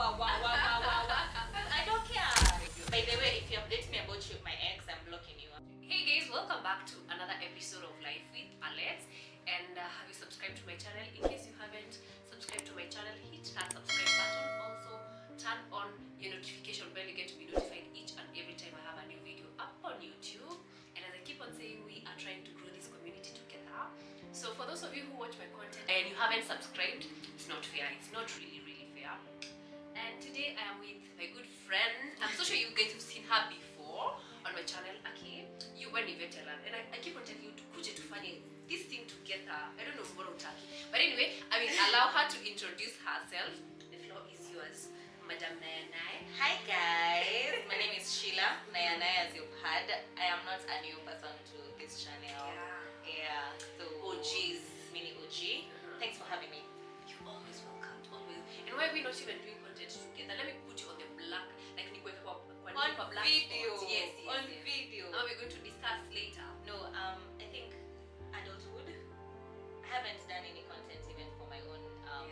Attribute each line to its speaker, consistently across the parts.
Speaker 1: I don't care. By the way, if you update me about my ex, I'm blocking you.
Speaker 2: Hey guys, welcome back to another episode of Life with Alex. And have you subscribed to my channel? In case you haven't subscribed to my channel, hit that subscribe button. Also, turn on your notification bell. You get to be notified each and every time I have a new video up on YouTube. And as I keep on saying, we are trying to grow this community together. So for those of you who watch my content and you haven't subscribed, it's not fair. It's not really fair. And today I am with my good friend. I'm so sure you guys have seen her before on my channel. Okay, you were a veteran, and I keep on telling you to kuje tufanye this thing together. I don't know what utaki, but anyway, I will allow her to introduce herself. The floor is yours, Madam Nayanai.
Speaker 1: Hi guys, my name is Sheila Nayanai. As you've heard, I am not a new person to this channel. Yeah. So OGs, mini OG. Thanks for having me.
Speaker 2: You're always welcome, always. And why are we not even doing content together? Let me put you on the black, like
Speaker 1: on
Speaker 2: black
Speaker 1: video.
Speaker 2: spot. Yes,
Speaker 1: on video.
Speaker 2: Now we're going to discuss later.
Speaker 1: No, I think adulthood. I haven't done any content even for my own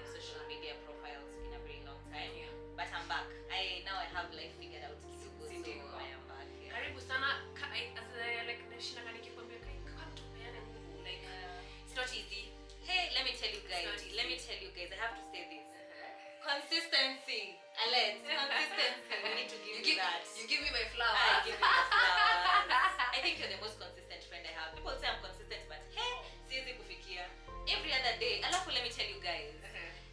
Speaker 1: social media profiles in a very long time.
Speaker 2: Yeah.
Speaker 1: But I'm back. Now I have life figured out. So I am back. Yeah.
Speaker 2: Karibu sana. Like nashinda nikikwambia come to peana nguvu. Like it's not easy.
Speaker 1: Hey, let me tell you guys. I have to say this. Consistency. Alex, consistency. We need to give you that.
Speaker 2: You give me my flower.
Speaker 1: I give you the flowers. I think you're the most consistent friend I have. People say I'm consistent, but hey, siwezi kufikia. Every other day. Alafu, let me tell you guys.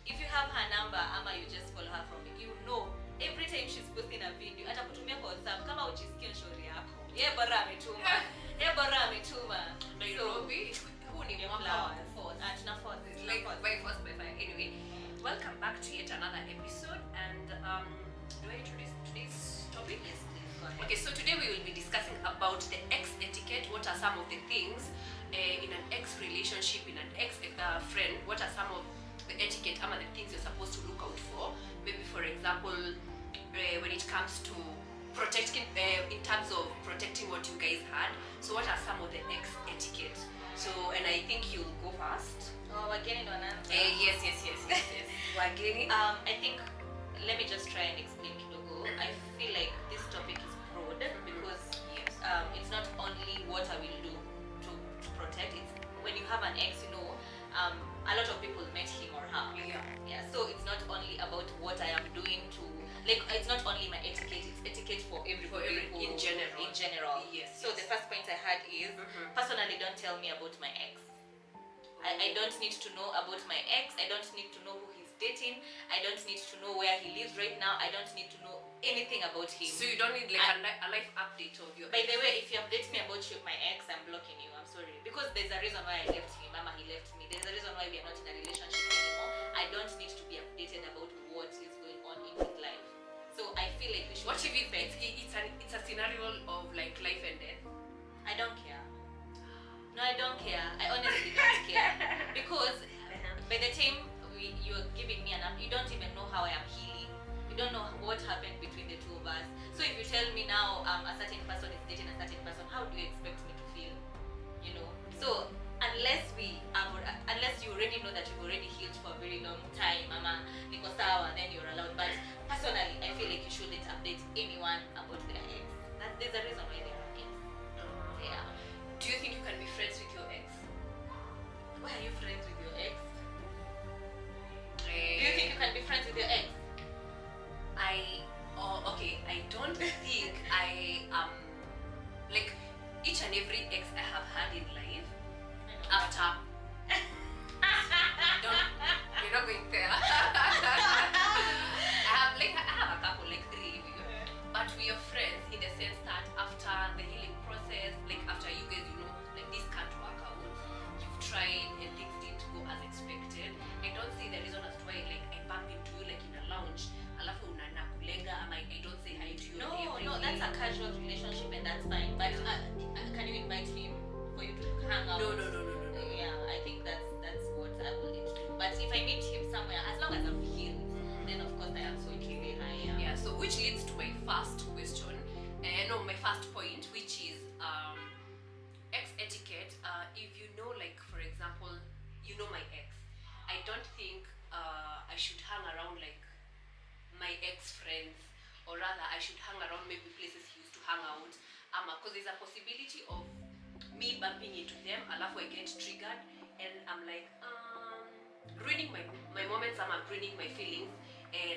Speaker 1: If you have her number, ama you just follow her from it, you know every time she's posting a video, atakutumia kwa WhatsApp kama uchisikie story yako. Yeye bora ametuma.
Speaker 2: Nairobi. Who need
Speaker 1: flowers?
Speaker 2: Tuna force. Like by force by fire. Anyway, welcome back to yet another episode. And do I introduce today's topic?
Speaker 1: Yes, please. Go ahead.
Speaker 2: Okay, so today we will be discussing about the ex etiquette. What are some of the things in an ex relationship, in an ex friend? What are some of the etiquette, the things you're supposed to look out for? Maybe, for example, when it comes to protecting, in terms of protecting what you guys had. So, what are some of the ex etiquette? So, and I think you'll go first.
Speaker 1: Oh, we're getting on answer.
Speaker 2: Yes. We're getting.
Speaker 1: I think let me just try and explain kidogo. I feel like this topic is broad because it's not only what I will do to protect. It's when you have an ex, a lot of people met him or her. Yeah. So it's not only about what I am doing to, like, it's not only my etiquette. It's etiquette for everybody
Speaker 2: in general.
Speaker 1: Yes. So the first point I had is personally, don't tell me about my ex. I don't need to know about my ex. I don't need to know who he's dating. I don't need to know where he lives right now. I don't need to know anything about him.
Speaker 2: So you don't need like a life update of your
Speaker 1: By the way, if you update me about my ex, I'm blocking you. I'm sorry. Because there's a reason why I left him. Mama, he left me. There's a reason why we are not in a relationship anymore. I don't need to be updated about what is going on in his life. So I feel like we should.
Speaker 2: What if it's a scenario of like life and death?
Speaker 1: I don't care. No, I don't care. I honestly don't care. Because by the time you're giving me you don't even know how I am healing. You don't know what happened between the two of us. So if you tell me now a certain person is dating a certain person, how do you expect me to feel? So unless you already know that you've already healed for a very long time, mama, niko sawa, then you're allowed. But personally, I feel like you shouldn't update anyone about their ex. There's a reason why they are ex. Yeah.
Speaker 2: Do you think you can be friends with your ex?
Speaker 1: Why are you friends with your ex? Do you think you can be friends with your ex?
Speaker 2: I don't think I am like each and every ex I have had in life. After you're not going there. I have a couple, like 3 of you. But we are friends in the sense that after the healing process, like after you guys, like this can't work out, you've tried and things didn't go as expected. I don't see the reason as to why like I bump into you like in a lounge, alafu unakulenga, I don't say hi to you.
Speaker 1: No, that's a casual relationship and that's fine. But can you invite him for you to hang out?
Speaker 2: No.
Speaker 1: Yeah, I think that's what I will need to do. But if I meet him somewhere, as long as I'm healed, then of course I am so okay.
Speaker 2: Yeah. So which leads to my first question. My first point, which is ex etiquette. If you know, like for example, my ex, I don't think I should hang around like my my ex friends, or rather I should hang around maybe places he used to hang out, because there's a possibility of me bumping into them, alafu I get triggered, and I'm like ruining my moments, I'm ruining my feelings,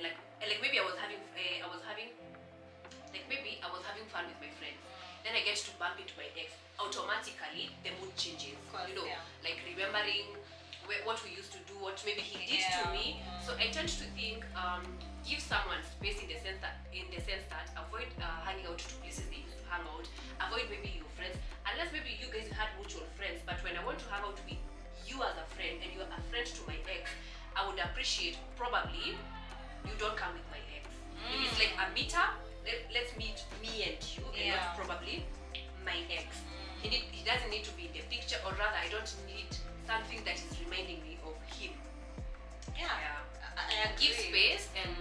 Speaker 2: like maybe I was having maybe I was having fun with my friends, then I get to bump into my ex, automatically the mood changes,
Speaker 1: course,
Speaker 2: like remembering what we used to do, what maybe he did to me. So I tend to think, give someone space in the sense that avoid hanging out to places they used to hang out, avoid maybe your friends, unless maybe you guys had mutual friends. But when I want to hang out with you as a friend and you're a friend to my ex, I would appreciate probably you don't come with my ex. If it's like a meetup, let's meet me and you, and not probably my ex. He doesn't need to be in the picture, or rather I don't need something that is reminding me of him.
Speaker 1: I
Speaker 2: give space and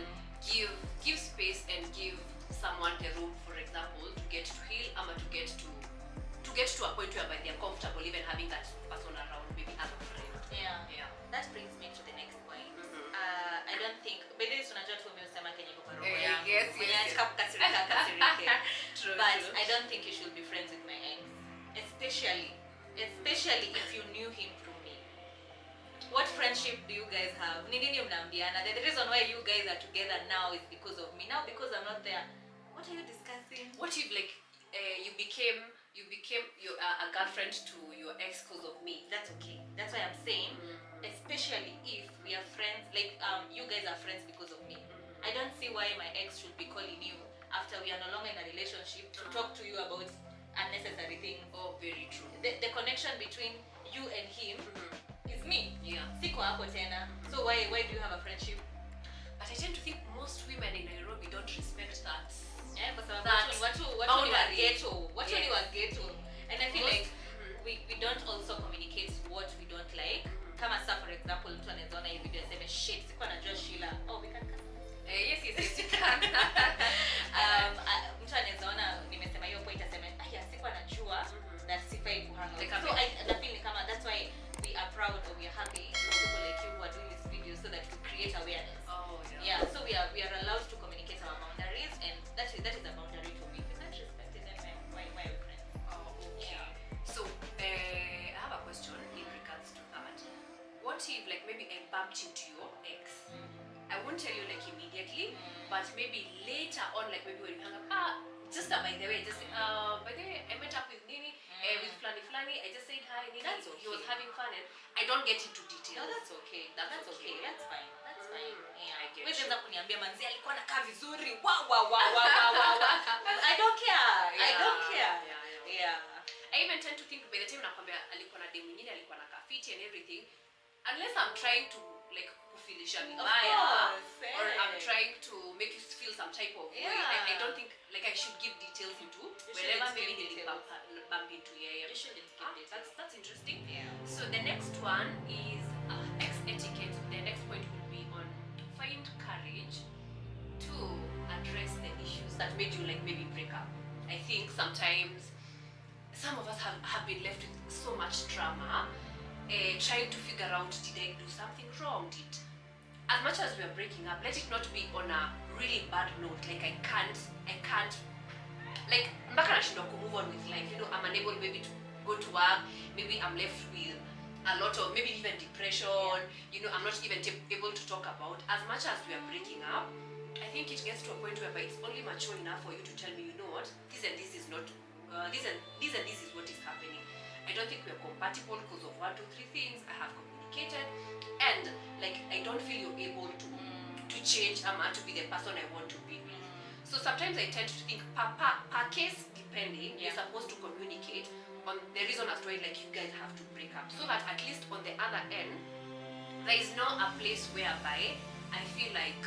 Speaker 2: give space and give someone the room, for example, to get to heal, to get to a point where they're comfortable even having that person around, maybe as a friend.
Speaker 1: That brings me to the next point. I don't think but I don't think you should be friends with my ex, especially if you knew him through me. What friendship do you guys have? The reason why you guys are together now is because of me. Now because I'm not there, what are you discussing?
Speaker 2: What if you became a girlfriend to your ex because of me?
Speaker 1: That's okay. That's why I'm saying, especially if we are friends, you guys are friends because of me. I don't see why my ex should be calling you after we are no longer in a relationship to talk to you about unnecessary things.
Speaker 2: Oh, very true.
Speaker 1: The connection between you and him is me. Siko hapo tena. So why do you have a friendship?
Speaker 2: But I tend to think most women in Nairobi don't respect that.
Speaker 1: Watu ni wa ghetto. And I feel like we don't also communicate what we don't like. Kama sa, for example, mtu anaona hii video aseme shit, sikuwa najua Sheila. Oh, we can cut.
Speaker 2: Yes, you can.
Speaker 1: Mtu anaona nimesema hiyo point aseme aya, sikuwa najua that sifai kuhanga. So I feel kama that's why we are proud or we are happy for people like you who are doing this video, so that we create awareness. So we are allowed to communicate our boundaries, and that is a boundary to me. If you can't respect it, then why are we friends?
Speaker 2: So I have a question in regards to that. What if maybe I bumped into your ex? I won't tell you immediately, but maybe later on, maybe when you hang up, just by the way, I met up with Nini, with Flani. I just said hi, Nini.
Speaker 1: That's okay.
Speaker 2: He was having fun, and I don't get into details.
Speaker 1: No, that's okay. That's okay. That's fine.
Speaker 2: I get
Speaker 1: you. Kuniambia manzi alikuwa anakaa vizuri. Wow. I don't care.
Speaker 2: I even tend to think by the time nakwambia alikuwa na demu nyingine, alikuwa na kafiti and everything, unless I'm trying to kufilisha vibaya, or I'm trying to make you feel some type of way. I don't think I should give details into wherever maybe they bump into.
Speaker 1: You shouldn't give details.
Speaker 2: That's interesting. So the next one is ex etiquette. The next point will be on find courage to address the issues that made you maybe break up. I think sometimes some of us have been left with so much trauma, trying to figure out, did I do something wrong? As much as we are breaking up, let it not be on a really bad note, I can't mpaka nashindwa to move on with life. I'm unable maybe to go to work, maybe I'm left with a lot of maybe even depression, I'm not even able to talk about. As much as we are breaking up, I think it gets to a point where it's only mature enough for you to tell me, you know what, this and this is not, this and this is what is happening. I don't think we're compatible because of 1, 2, 3 things. I have communicated, and I don't feel you're able to change to be the person I want to be with. So sometimes I tend to think per case depending, you're supposed to communicate on the reason as to why you guys have to break up, so that at least on the other end there is not a place whereby I feel like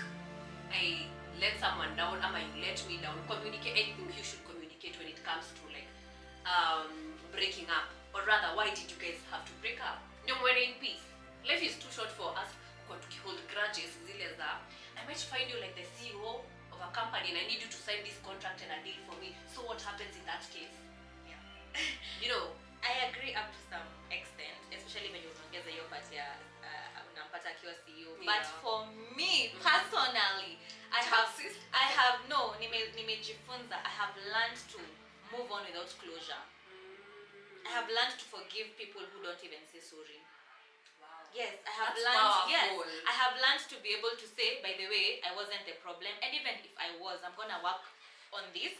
Speaker 2: I let someone down, you let me down. Communicate. I think you should communicate when it comes to breaking up. Or rather, why did you guys have to break up? No, we're in peace. Life is too short for us to hold grudges. I might find you the CEO of a company and I need you to sign this contract and a deal for me. So what happens in that case?
Speaker 1: I agree up to some extent, especially when you ongeza hiyo part ya unampata akiwa CEO. But for me personally, I nimejifunza. I have learned to move on without closure. I have learned to forgive people who don't even say sorry.
Speaker 2: Wow.
Speaker 1: Yes, I have
Speaker 2: That's
Speaker 1: learned.
Speaker 2: powerful.
Speaker 1: Yes, I have learned to be able to say, by the way, I wasn't the problem, and even if I was, I'm gonna work on this.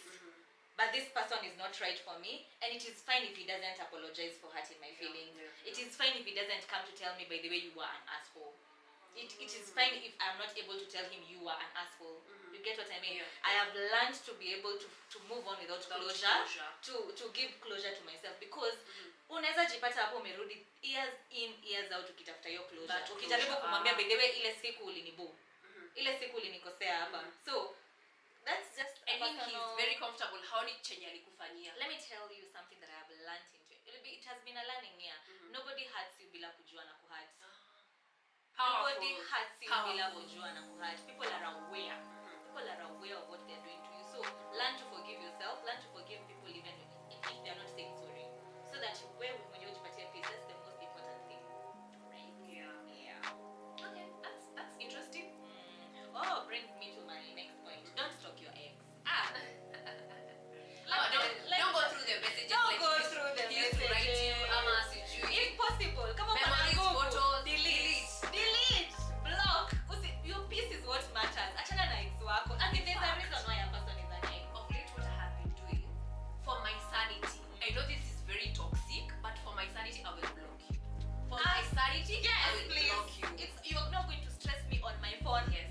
Speaker 1: But this person is not right for me, and it is fine if he doesn't apologize for hurting my feelings. It is fine if he doesn't come to tell me, by the way, you were an asshole. It is fine if I'm not able to tell him you are an asshole. You get what I mean? I have learned to be able to move on without closure. To give closure to myself, because unaweza jipata hapo umerudi years in years out ukitafuta hiyo closure. Ukijaribu kumwambia, by the way, ile siku ulinibu. Ile siku ulinikosea hapa. So that's just
Speaker 2: I think he's very comfortable. Haoni chenye alikufanyia.
Speaker 1: Let me tell you something that I have learned into it has been a learning year. Nobody hurts you bila kujua na kuhurt. Nobody hurts you bila kujua na kuhurt. People are aware. People are aware of what they're doing to you. So learn to forgive yourself. Learn to forgive people even if they're not saying sorry. So that when you ujipatie peace, that's the most important thing. Right?
Speaker 2: Yeah. Okay, that's interesting.
Speaker 1: Oh, brings me to my next point. Don't stalk your ex.
Speaker 2: Don't go through the messages.
Speaker 1: Don't go through the messages.
Speaker 2: Write you,
Speaker 1: if possible, come on,
Speaker 2: memories, photos,
Speaker 1: delete, block. Your peace is what matters. Achana na ex wako. I mean, there's a reason why a person is an ex.
Speaker 2: Of late, what I have been doing for my sanity. I know this is very toxic, but for my sanity, I will block you. For my sanity,
Speaker 1: yes,
Speaker 2: I will
Speaker 1: please.
Speaker 2: block you.
Speaker 1: You're not going to stress me on my phone.
Speaker 2: Yes.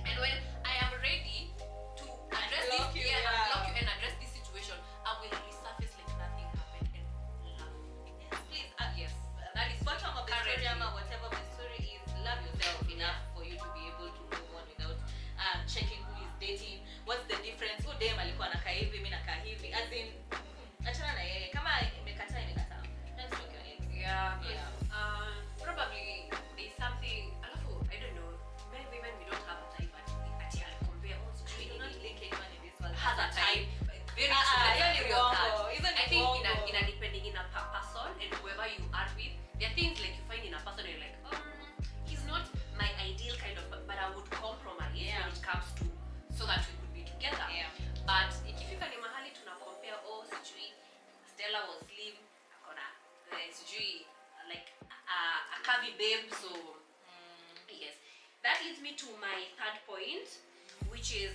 Speaker 2: And when I am ready to address
Speaker 1: block
Speaker 2: this,
Speaker 1: you,
Speaker 2: block you and address this situation, I will resurface like nothing happened and love you.
Speaker 1: Yes, please.
Speaker 2: Yes. That is
Speaker 1: Bottom of the story,
Speaker 2: currently.
Speaker 1: whatever the story is, love yourself enough for you to be able to move on without checking who is dating. What's the difference? Who dem alikuwa anakaa hivi, mimi nakaa hivi. As in, achana na yeye. Kama imekataa. Don't stalk your ex.
Speaker 2: Yeah. Probably there's something. I don't know. Men, women, we don't have a type, but actually compare also.
Speaker 1: I do not link anyone in this world
Speaker 2: Has a type. Very I think in a depending in a person and whoever you are with, there are things like you find in a person and you're like, he's not my ideal kind of, but I would compromise when it comes to so that we could be together.
Speaker 1: Yeah.
Speaker 2: But ikifika ni mahali tuna compare, sijui Stella was slim, akona sijui like a curvy babe, so yes. That leads me to my third point, which is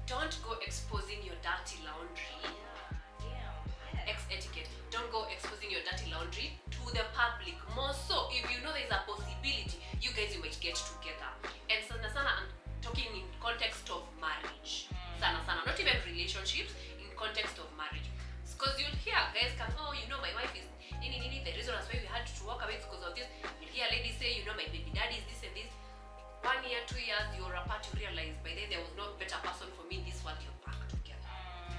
Speaker 2: don't go exposing your dirty laundry. Ex etiquette. Don't go exposing your dirty laundry to the public. More so, if you know there's a possibility, you guys might get together. And sana, I'm talking in context of marriage. Sana, not even relationships, in context of marriage. Because you'll hear guys come, my wife is nini, the reason that's why we had to walk away is because of this. You'll hear ladies say, my baby daddy is this and this. 1 year, 2 years, you're apart, you realize by then there was no better person for me in this world, you're back together.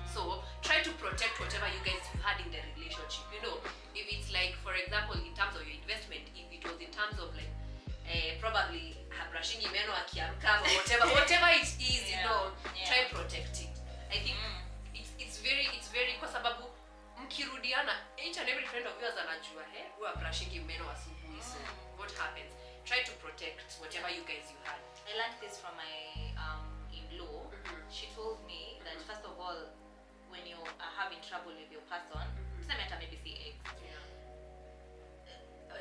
Speaker 2: So try to protect whatever you guys had in the relationship. If it's like, for example, in terms of your investment, if it was in terms of like probably brushing meno akiamka or whatever it is, try protect it. I think it's very kwa sababu mkirudiana, each and every friend of yours anajua who are brushing meno asubuhi. So what happens? Try to protect whatever you guys you had.
Speaker 1: I learned this from my in-law. She told me that first of all, when you are having trouble with your person, maybe say ex,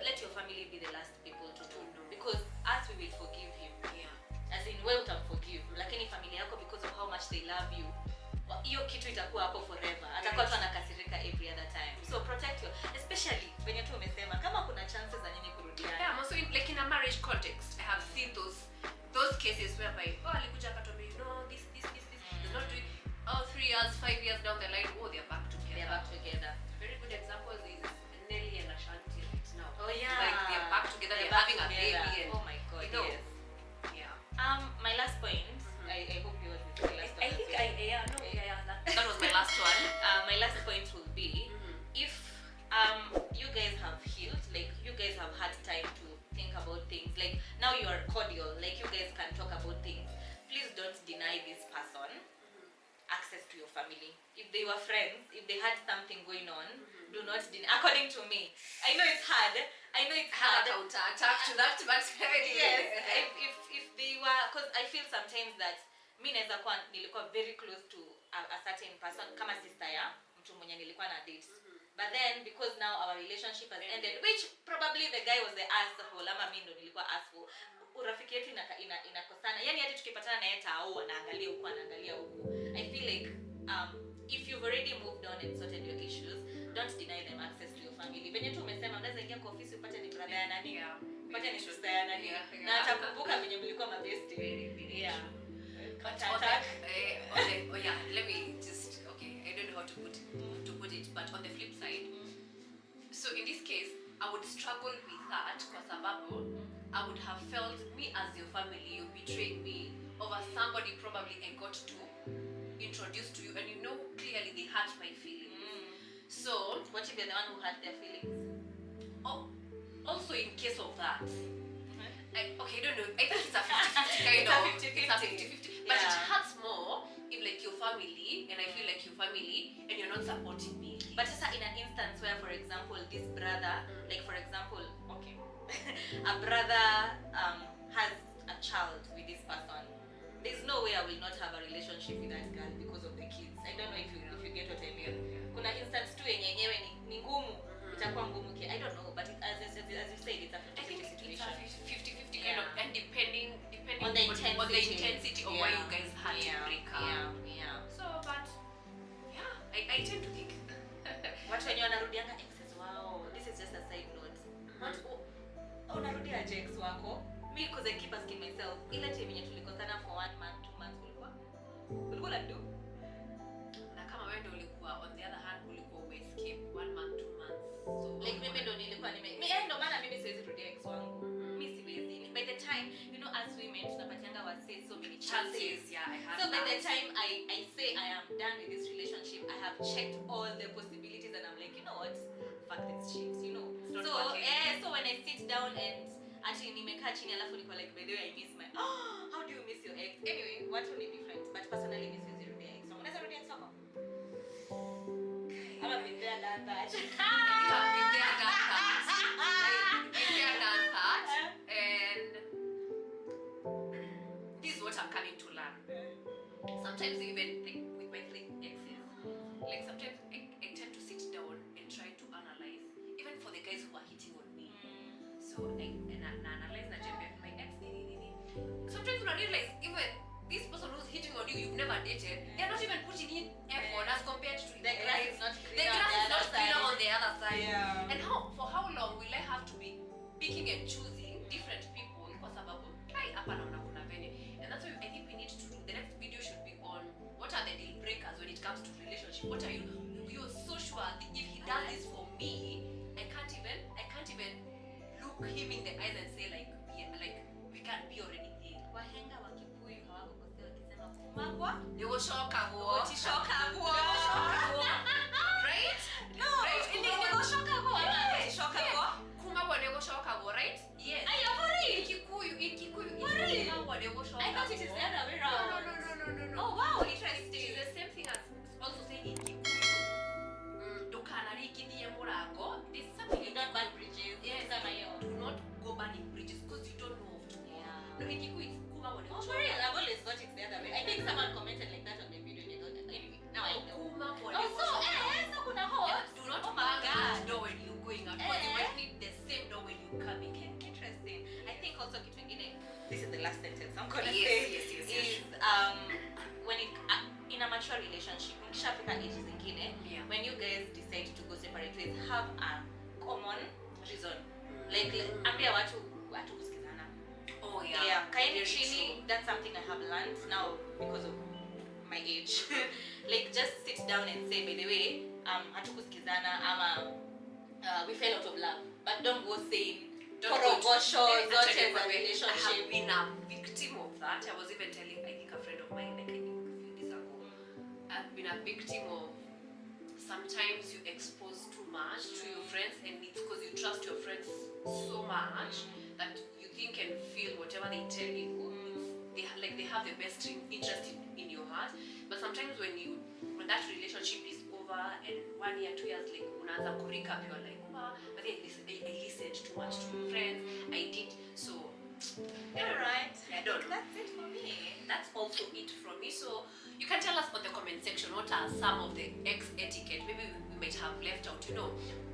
Speaker 1: let your family be the last people to know. Because us, we will forgive him. As in, we will forgive. Lakini familia yako, because of how much they love you, hiyo kitu itakuwa hapo forever. Atakuwa tu anakasirika every other time. So protect your, especially when you umesema kama kuna chances za nyinyi kurudiana.
Speaker 2: Yeah, also like in a marriage context, I have seen those cases whereby alikuja akatombea, this is not doing 3 years, 5 years down the line, they're back together. Very good example is Nelly and Ashanti right now.
Speaker 1: Oh yeah.
Speaker 2: Like they're back together, they're having a baby. And,
Speaker 1: oh my god, yes.
Speaker 2: Yeah.
Speaker 1: My last point, I hope yours is the last one.
Speaker 2: I think that was my last one.
Speaker 1: My last point will be, if you guys have healed, like you guys have had time to think about things, like now you are cordial, like you guys can talk about things, please don't deny this person access to your family. If they were friends, if they had something going on, do not deny. According to me, I know it's hard.
Speaker 2: Counter-attack to that, but
Speaker 1: yes, if they were, because I feel sometimes that mi naweza kuwa nilikuwa very close to a certain person kama sister ya mtu mwenye nilikuwa na date. But then because now our relationship has ended, which probably the guy was the asshole ama mimi ndo nilikuwa asshole, urafiki yetu inakosana. Yani hata tukipatana na yeye tao anaangalia huko anaangalia huko. I feel like if you've already moved on and sorted your issues, don't deny them access to your family. Venye tu umesema unaweza ingia kwa ofisi upate ni brother ya nani, upate ni sister ya nani, na atakumbuka venye mlikuwa mabesti. Yeah.
Speaker 2: But let me just I don't know how to put it, but on the flip side, so in this case I would struggle with that kwa sababu I would have felt me as your family, you betrayed me over somebody probably I got to introduce to you, and you know clearly they hurt my feelings. So
Speaker 1: what if you're the one who hurt their feelings?
Speaker 2: Oh, also in case of that, I don't know, I think it's a 50-50 kind of. It's a 50-50. But it hurts more if like your family, and I feel like your family, and you're not supporting me.
Speaker 1: But it's in an instance where, for example, this brother, like for example, a brother has a child with this person. There's no way I will not have a relationship with that girl because of the kids. I don't know if you get what I mean. Kuna instance tu yenyewe ni ngumu. Itakuwa ngumu I don't know, but as you said, it's a 50-50 situation.
Speaker 2: It's a 50-50 kind of, and depending
Speaker 1: on the intensity
Speaker 2: of why you guys had to break up.
Speaker 1: Yeah.
Speaker 2: So, but I tend to think
Speaker 1: watu wenye wanarudianga exes wao. This is just a side note. Unarudia ex wako. Me because I keep asking myself, ile time yenye tulikosana for 1 month, 2 months ulikuwa like do?
Speaker 2: Na kama wewe ndio ulikuwa on the other hand ulikuwa escape 1 month, 2 months. So
Speaker 1: like mimi ndo nilikuwa ndo maana mimi siwezi rudia ex wangu. Mimi siwezi. By the time, you know, as women tunapatianga wase so many chances.
Speaker 2: Yeah, I have.
Speaker 1: So by the time I say I am done with this relationship, I have checked all the possibilities and I'm like, you know what? Fuck this shit, you know. So when I sit down and actually nimekaa chini alafu niko like, by the way I miss my how do you miss your ex? Anyway, what will be different? But personally miss your rudia ex. Unaweza rudia ex wako? I'm been there done that.
Speaker 2: Been there done that. And this is what I'm coming to learn. Sometimes even like with my 3 exes, like sometimes I tend to sit down and try to analyze, even for the guys who are hitting on me. So I analyze my ex. Sometimes when I realize even this person who's hitting on you, you've never dated, they're not even putting in effort as compared to
Speaker 1: the grass is not
Speaker 2: greener on the other side.
Speaker 1: Yeah.
Speaker 2: And for how long will I have to be picking and choosing different people? Because and that's why I think we need to do. The next video should be on what are the deal breakers when it comes to relationship. What are you're so sure that if he does this for me, I can't even look him in the eyes and say like we can't be already there.
Speaker 1: Wahenga wa Kikuyu hawakukosea wakisema kumagwa
Speaker 2: Nigoshoka huo. Right?
Speaker 1: No. Right? Nigoshoka huo.
Speaker 2: Kumagwa nigoshoka huo, right? Yes.
Speaker 1: Are you for real?
Speaker 2: In Kikuyu
Speaker 1: kumagwa nigoshoka. I thought it is the other way around.
Speaker 2: No.
Speaker 1: Oh wow, interesting.
Speaker 2: It is the same thing as also saying in Kikuyu. Dokanari kidiye murago. There's something
Speaker 1: you don't burn bridges.
Speaker 2: Yes, do not go burning bridges because you don't know of tomorrow.
Speaker 1: Yeah.
Speaker 2: No, in Kikuyu it's kumagwa nigoshoka.
Speaker 1: Oh, for real? I've always got it the other way. I think someone commented like that on my video and I thought, anyway, now I know. So kuna horse.
Speaker 2: Do not bang that door when you're going out. Because you might need the same door when you're coming.
Speaker 1: Interesting. I think also kitu ingine, this is the last sentence I'm gonna
Speaker 2: say. Yes.
Speaker 1: Is when it in a mature relationship, mkishafika ages zingine, when you guys decide to go separate ways, have a common reason. Like ambia watu kusikizana.
Speaker 2: Oh yeah.
Speaker 1: Yeah. Kaini chini, that's something I have learned now because of my age. Like just sit down and say, by the way, hatukusikizana ama we fell out of love. But don't go saying korogosho zote za relationship.
Speaker 2: I have been a victim of that. I was even telling I think a friend of mine like a few days ago. I've been a victim of sometimes you expose too much to your friends, and it's because you trust your friends so much that you think and feel whatever they tell you. They have the best interest in your heart. But sometimes when that relationship is over and 1 year, 2 years, like unaanza kurika, you're like, but I listened too much to my friends. I did so.
Speaker 1: Alright.
Speaker 2: I don't know.
Speaker 1: That's it for me.
Speaker 2: to it from me. So you can tell us on the comment section what are some of the ex etiquette maybe we might have left out.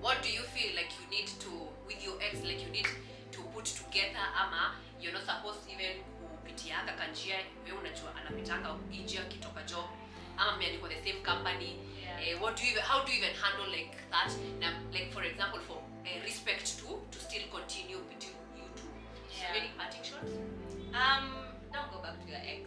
Speaker 2: What do you feel like you need to with your ex, like you need to put together, ama you're not supposed even kupitianga kanjia wewe unajua anapitanga nje akitoka job ama mmeandikwa the same company. How do you even handle like that? Now, like for example, for respect to still continue between you two. So any parting shots?
Speaker 1: Don't go back to your ex.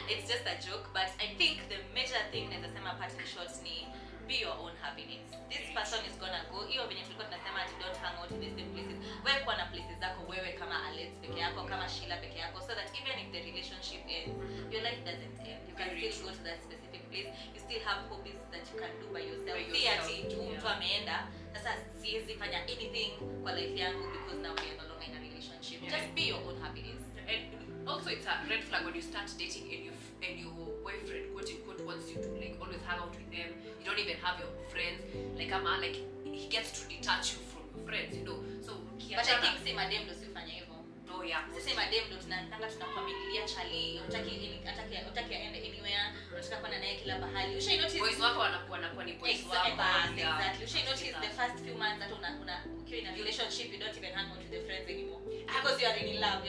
Speaker 1: It's just a joke, but I think the major thing that nasema parting shots ni be your own happiness. This person is gonna go. Hiyo venye tulikuwa tunasema ati don't hang out in the same places. Wewe kwa na places zako wewe kama Alex peke yako, kama Sheila peke yako, so that even if the relationship ends, your life doesn't end. You can still go to that specific place. You still have hobbies that you can do by yourself. Si ati mtu ameenda sasa siwezi fanya anything kwa life yangu because now we are no longer in a relationship. Just be your own happiness.
Speaker 2: And also it's a red flag when you start dating and your boyfriend quote unquote wants you to like always hang out with them. You don't even have your friends. Like he gets to detach you from your friends, So
Speaker 1: but I think si madem ndo sifanye hivyo.
Speaker 2: Oh yeah.
Speaker 1: Sisi madem ndo tunakwamilia chali, utaki aende anywhere, unataka kwenda naye kila bahali. Usha notice
Speaker 2: boys wako wanakuwa ni boys wako.
Speaker 1: Exactly. Usha notice the first few months that ukiwa in a relationship, you don't even hang out with your friends anymore. Because you are in love.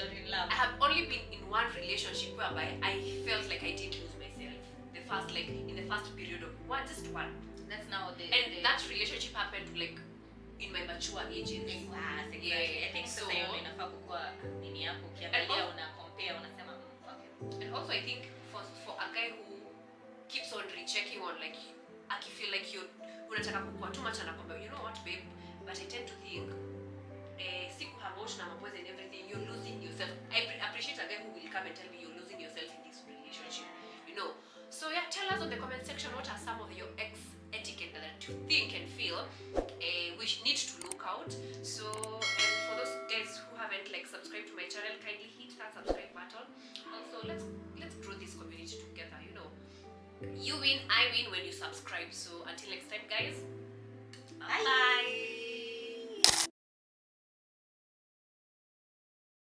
Speaker 2: I have only been in one relationship whereby I felt like I did lose myself. In the first period of just one.
Speaker 1: That's now
Speaker 2: that relationship happened like in my mature ages.
Speaker 1: Exactly. Yeah, I think so. Inafaa kukua nini hapo ukiangalia una compare unasema okay.
Speaker 2: And also I think for a guy who keeps on rechecking on like I feel like you unataka kukua too much anakwambia you know what babe, but I tend to think siku hamosh na maboys and everything, you're losing yourself. I appreciate a guy who will come and tell me you're losing yourself in this relationship. So yeah, tell us on the comment section what are some of your ex etiquette that you think and feel we need to look out. So and for those guys who haven't like subscribed to my channel, kindly hit that subscribe button. Also let's grow this community together. You win, I win when you subscribe. So until next time guys.